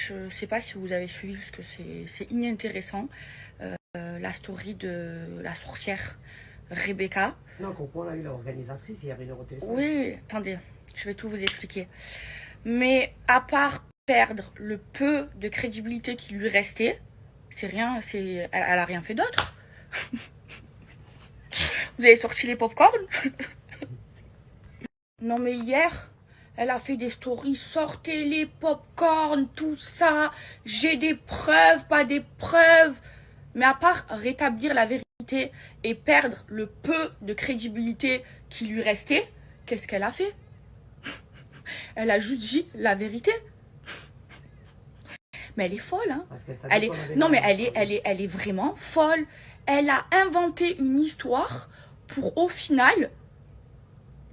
je sais pas si vous avez suivi, parce que c'est inintéressant, la story de la sorcière Rebecca. Non, on a eu l'organisatrice, il y avait une téléphone. Oui, attendez, je vais tout vous expliquer. Mais à part perdre le peu de crédibilité qui lui restait, c'est rien, elle a rien fait d'autre. Vous avez sorti les pop-corn? Non mais hier, elle a fait des stories, sortez les pop-corn, tout ça, j'ai des preuves, pas des preuves. Mais à part rétablir la vérité et perdre le peu de crédibilité qui lui restait, qu'est-ce qu'elle a fait? Elle a juste dit la vérité. Mais elle est folle, hein. Non mais elle est vraiment folle. Elle a inventé une histoire pour au final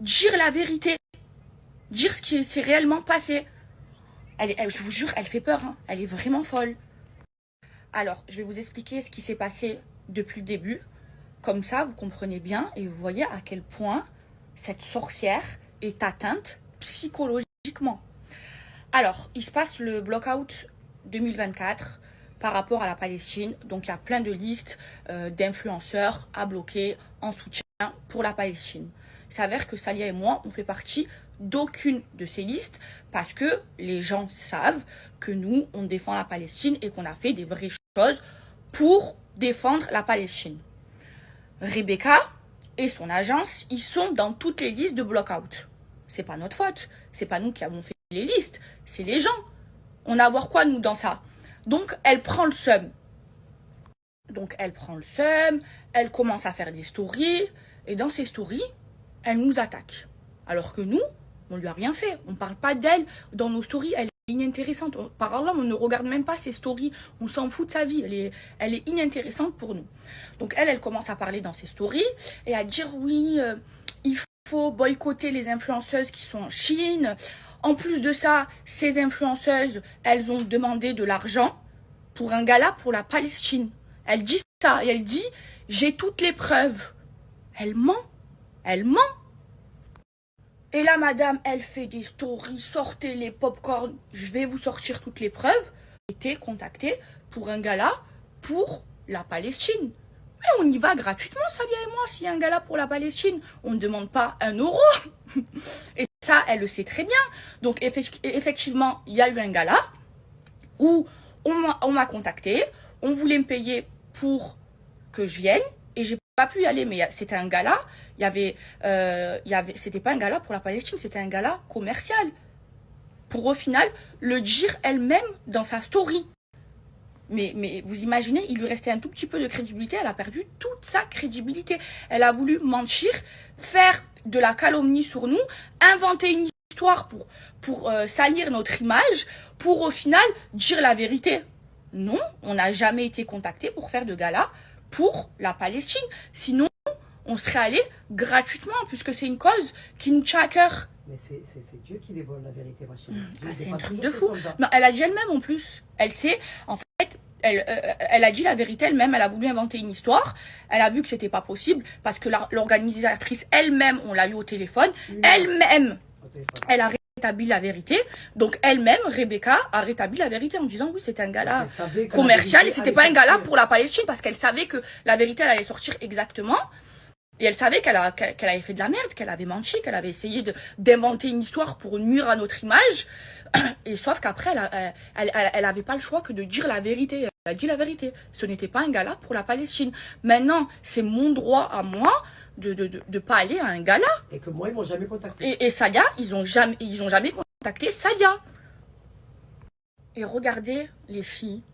dire la vérité, dire ce qui s'est réellement passé. Je vous jure, elle fait peur, hein. Elle est vraiment folle. Alors, je vais vous expliquer ce qui s'est passé depuis le début. Comme ça, vous comprenez bien et vous voyez à quel point cette sorcière est atteinte psychologiquement. Alors, il se passe le block-out 2024 par rapport à la Palestine. Donc, il y a plein de listes d'influenceurs à bloquer en soutien pour la Palestine. Il s'avère que Salia et moi, on fait partie d'aucune de ces listes parce que les gens savent que nous, on défend la Palestine et qu'on a fait des vraies choses pour défendre la Palestine. Rebecca et son agence, ils sont dans toutes les listes de block-out. C'est pas notre faute. C'est pas nous qui avons fait les listes. C'est les gens. On a à voir quoi, nous, dans ça? Donc, elle prend le seum. Elle commence à faire des stories. Et dans ces stories, elle nous attaque. Alors que nous, on lui a rien fait. On parle pas d'elle dans nos stories. Elle est inintéressante. Par là, on ne regarde même pas ses stories. On s'en fout de sa vie. Elle est inintéressante pour nous. Donc, elle commence à parler dans ses stories et à dire oui, il faut boycotter les influenceuses qui sont en Chine. En plus de ça, ces influenceuses, elles ont demandé de l'argent pour un gala pour la Palestine. Elle dit ça et elle dit j'ai toutes les preuves. Elle ment. Elle ment. Et là, madame, elle fait des stories, sortez les pop-corn, je vais vous sortir toutes les preuves. J'ai été contactée pour un gala pour la Palestine. Mais on y va gratuitement, Salia et moi, s'il y a un gala pour la Palestine. On ne demande pas 1 euro. Et ça, elle le sait très bien. Donc, effectivement, il y a eu un gala où on m'a contacté, on voulait me payer pour que je vienne. Et j'ai pas pu y aller, mais c'était un gala. C'était pas un gala pour la Palestine, c'était un gala commercial. Pour au final le dire elle-même dans sa story. Mais vous imaginez, il lui restait un tout petit peu de crédibilité. Elle a perdu toute sa crédibilité. Elle a voulu mentir, faire de la calomnie sur nous, inventer une histoire pour salir notre image, pour au final dire la vérité. Non, on n'a jamais été contacté pour faire de gala pour la Palestine. Sinon, on serait allé gratuitement, puisque c'est une cause qui nous tient à cœur. Mais c'est Dieu qui dévoile la vérité, ma chérie. C'est un truc de fou. Non, elle a dit elle-même en plus. Elle sait, en fait, elle a dit la vérité elle-même. Elle a voulu inventer une histoire. Elle a vu que c'était pas possible, parce que l'organisatrice elle-même, on l'a eu au téléphone, elle-même, elle a rétabli la vérité. Donc elle-même, Rebecca, a rétabli la vérité en disant oui, c'était un gala commercial et c'était pas un gala pour la Palestine, parce qu'elle savait que la vérité elle allait sortir exactement. Et elle savait qu'elle avait fait de la merde, qu'elle avait menti, qu'elle avait essayé d'inventer une histoire pour nuire à notre image. Et sauf qu'après, elle avait pas le choix que de dire la vérité. Elle a dit la vérité. Ce n'était pas un gala pour la Palestine. Maintenant, c'est mon droit à moi de pas aller à un gala. Et que moi, ils m'ont jamais contacté. Et Salia, ils ont jamais contacté Salia. Et regardez, les filles,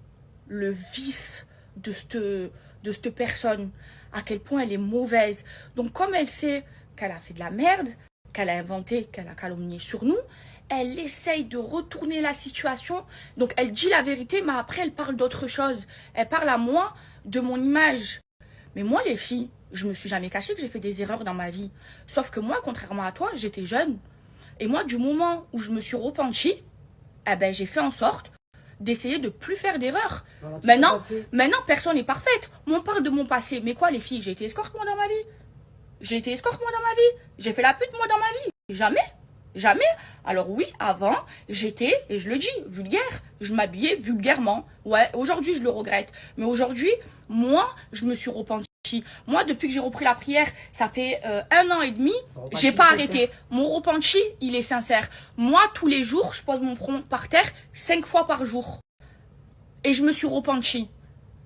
le vice de cette personne, à quel point elle est mauvaise. Donc, comme elle sait qu'elle a fait de la merde, qu'elle a inventé, qu'elle a calomnié sur nous, elle essaye de retourner la situation. Donc, elle dit la vérité, mais après, elle parle d'autre chose. Elle parle à moi de mon image. Mais moi, les filles, je me suis jamais cachée que j'ai fait des erreurs dans ma vie. Sauf que moi, contrairement à toi, j'étais jeune. Et moi, du moment où je me suis repentie, eh ben, j'ai fait en sorte d'essayer de plus faire d'erreurs. Maintenant, personne n'est parfaite. On parle de mon passé. Mais quoi, les filles? J'ai été escorte, moi, dans ma vie. J'ai été escorte, moi, dans ma vie. J'ai fait la pute, moi, dans ma vie. Jamais. Jamais. Alors oui, avant, j'étais, et je le dis, vulgaire. Je m'habillais vulgairement. Ouais, aujourd'hui, je le regrette. Mais aujourd'hui, moi, je me suis repentie. Moi, depuis que j'ai repris la prière, ça fait 1 an et demi, j'ai pas arrêté. Mon repenti, il est sincère. Moi, tous les jours, je pose mon front par terre 5 fois par jour. Et je me suis repentie.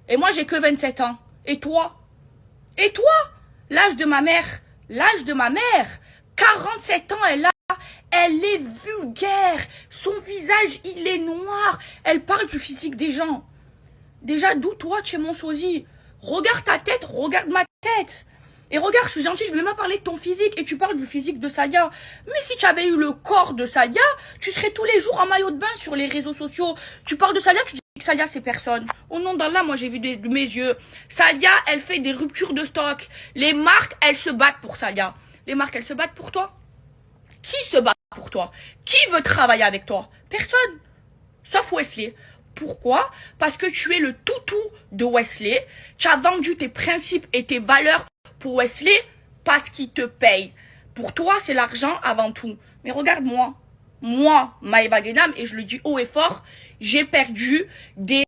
Et moi, j'ai que 27 ans. Et toi? Et toi? L'âge de ma mère. L'âge de ma mère. 47 ans, elle est vulgaire. Son visage, il est noir. Elle parle du physique des gens. Déjà, d'où toi, tu es mon sosie? Regarde ta tête, regarde ma tête. Et regarde, je suis gentille, je vais même pas parler de ton physique. Et tu parles du physique de Salia. Mais si tu avais eu le corps de Salia, tu serais tous les jours en maillot de bain sur les réseaux sociaux. Tu parles de Salia, tu dis que Salia, c'est personne. Au nom d'Allah, moi, j'ai vu de mes yeux. Salia, elle fait des ruptures de stock. Les marques, elles se battent pour Salia. Les marques, elles se battent pour toi. Qui se bat pour toi? Qui veut travailler avec toi? Personne. Sauf Wesley. Pourquoi? Parce que tu es le toutou de Wesley. Tu as vendu tes principes et tes valeurs pour Wesley parce qu'il te paye. Pour toi, c'est l'argent avant tout. Mais regarde-moi. Moi, Maëva Guénam, et je le dis haut et fort, j'ai perdu des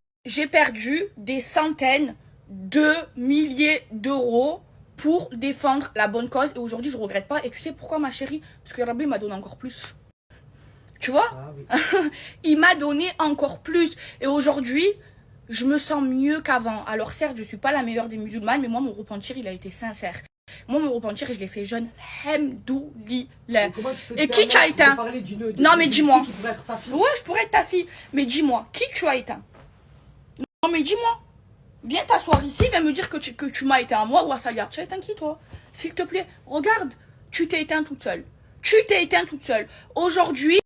centaines de milliers d'euros pour défendre la bonne cause. Et aujourd'hui, je regrette pas. Et tu sais pourquoi, ma chérie? Parce que Rabbi m'a donné encore plus. Tu vois? Ah, oui. Il m'a donné encore plus. Et aujourd'hui, je me sens mieux qu'avant. Alors certes, je suis pas la meilleure des musulmanes, mais moi, mon repentir, il a été sincère. Moi, mon repentir, je l'ai fait jeune. Alhamdoulilah. Et qui tu as éteint? Non, mais dis-moi. Ouais, je pourrais être ta fille. Mais dis-moi, qui tu as éteint? Non, mais dis-moi. Viens t'asseoir ici, viens me dire que tu m'as éteint à moi ou à Salia. Tu as éteint qui, toi? S'il te plaît, regarde. Tu t'es éteint toute seule. Tu t'es éteint toute seule. Aujourd'hui,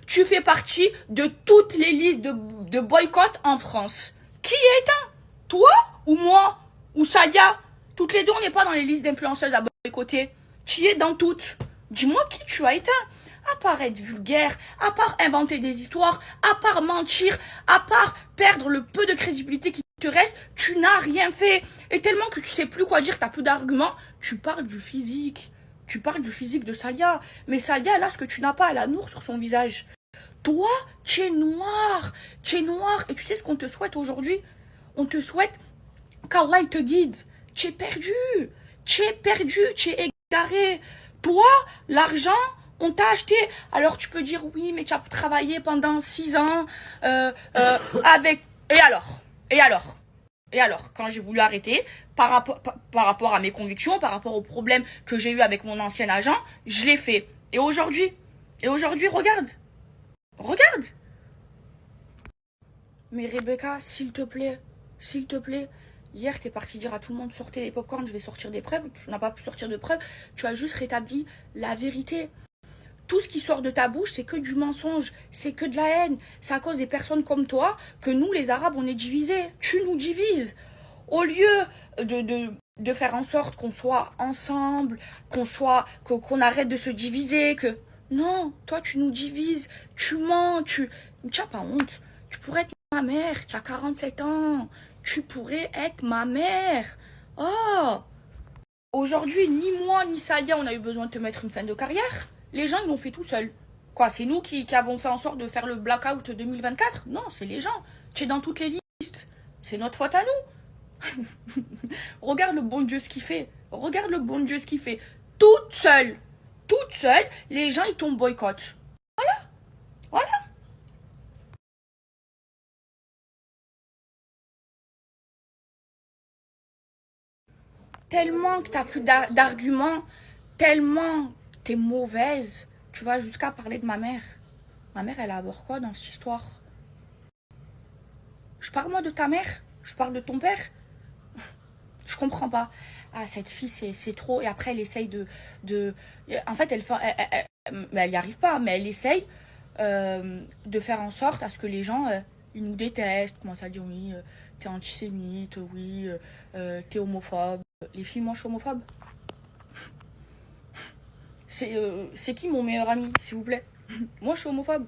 tu fais partie de toutes les listes de boycott en France. Qui est éteint? Toi ou moi? Ou Salia? Toutes les deux, on n'est pas dans les listes d'influenceuses à boycotter. Tu es dans toutes. Dis-moi qui tu as éteint. À part être vulgaire, à part inventer des histoires, à part mentir, à part perdre le peu de crédibilité qui te reste, tu n'as rien fait. Et tellement que tu sais plus quoi dire, tu n'as plus d'arguments, tu parles du physique. Tu parles du physique de Salia. Mais Salia, elle a ce que tu n'as pas, elle a Nour sur son visage. Toi, tu es noir. Tu es noir. Et tu sais ce qu'on te souhaite aujourd'hui? On te souhaite qu'Allah te guide. Tu es perdu. Tu es perdu. Tu es égaré. Toi, l'argent, on t'a acheté. Alors tu peux dire oui, mais tu as travaillé pendant 6 ans avec... Et alors, quand j'ai voulu arrêter, par rapport à mes convictions, par rapport aux problèmes que j'ai eu avec mon ancien agent, je l'ai fait. Et aujourd'hui, regarde. Regarde. Mais Rebecca, s'il te plaît, hier t'es partie dire à tout le monde sortez les popcorn, je vais sortir des preuves. Tu n'as pas pu sortir de preuves, tu as juste rétabli la vérité. Tout ce qui sort de ta bouche, c'est que du mensonge, c'est que de la haine. C'est à cause des personnes comme toi que nous, les Arabes, on est divisés. Tu nous divises. Au lieu de faire en sorte qu'on soit ensemble, qu'on arrête de se diviser, que... Non, toi, tu nous divises, tu mens, tu n'as pas honte. Tu pourrais être ma mère, tu as 47 ans. Tu pourrais être ma mère. Oh! Aujourd'hui, ni moi, ni Salia, on a eu besoin de te mettre une fin de carrière. Les gens, ils l'ont fait tout seuls. Quoi, c'est nous qui avons fait en sorte de faire le blackout 2024? Non, c'est les gens. Tu es dans toutes les listes. C'est notre faute à nous. Regarde le bon Dieu ce qu'il fait. Regarde le bon Dieu ce qu'il fait. Toute seule, les gens, ils t'ont boycott. Voilà. Tellement que t'as plus d'arguments, tellement t'es mauvaise, tu vas jusqu'à parler de ma mère. Ma mère, elle a à voir quoi dans cette histoire? Je parle moi de ta mère? Je parle de ton père? Je comprends pas. Ah, cette fille, c'est trop. Et après, elle essaye en fait, mais elle y arrive pas, mais elle essaye de faire en sorte à ce que les gens, ils nous détestent. Commencent à dire, oui, t'es antisémite, oui, t'es homophobe. Les filles, moi, je suis homophobe. C'est qui mon meilleur ami, s'il vous plaît? Moi, je suis homophobe.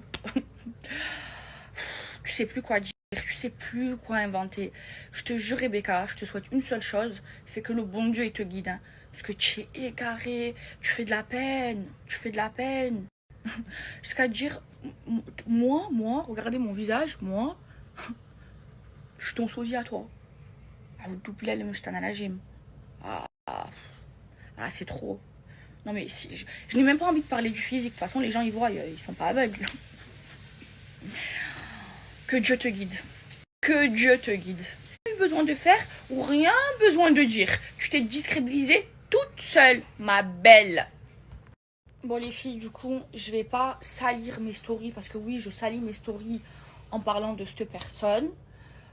Tu sais plus quoi dire, tu sais plus quoi inventer. Je te jure, Rebecca, je te souhaite une seule chose, c'est que le bon Dieu, il te guide. Hein, parce que tu es égaré, tu fais de la peine, Jusqu'à dire, moi, regardez mon visage, moi, je suis ton sosie à toi. Ah, c'est trop. Non mais si, je n'ai même pas envie de parler du physique. De toute façon, les gens, ils voient, ils sont pas aveugles. Que Dieu te guide. Que Dieu te guide. Rien besoin de faire ou rien besoin de dire. Tu t'es discrédibilisée toute seule, ma belle. Bon les filles, du coup, je vais pas salir mes stories parce que oui, je salis mes stories en parlant de cette personne.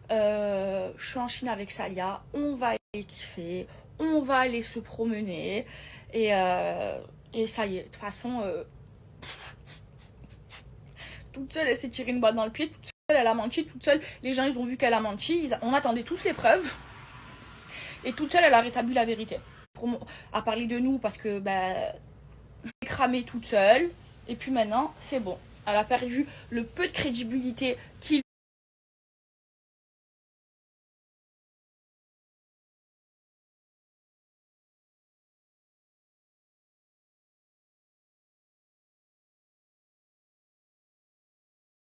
Je suis en Chine avec Salia, on va aller kiffer, on va aller se promener et ça y est, de toute façon, toute seule elle s'est tirée une balle dans le pied, toute seule elle a menti, toute seule les gens ils ont vu qu'elle a menti, on attendait tous les preuves et toute seule elle a rétabli la vérité. À parler de nous parce que j'ai cramé toute seule et puis maintenant c'est bon, elle a perdu le peu de crédibilité qu'il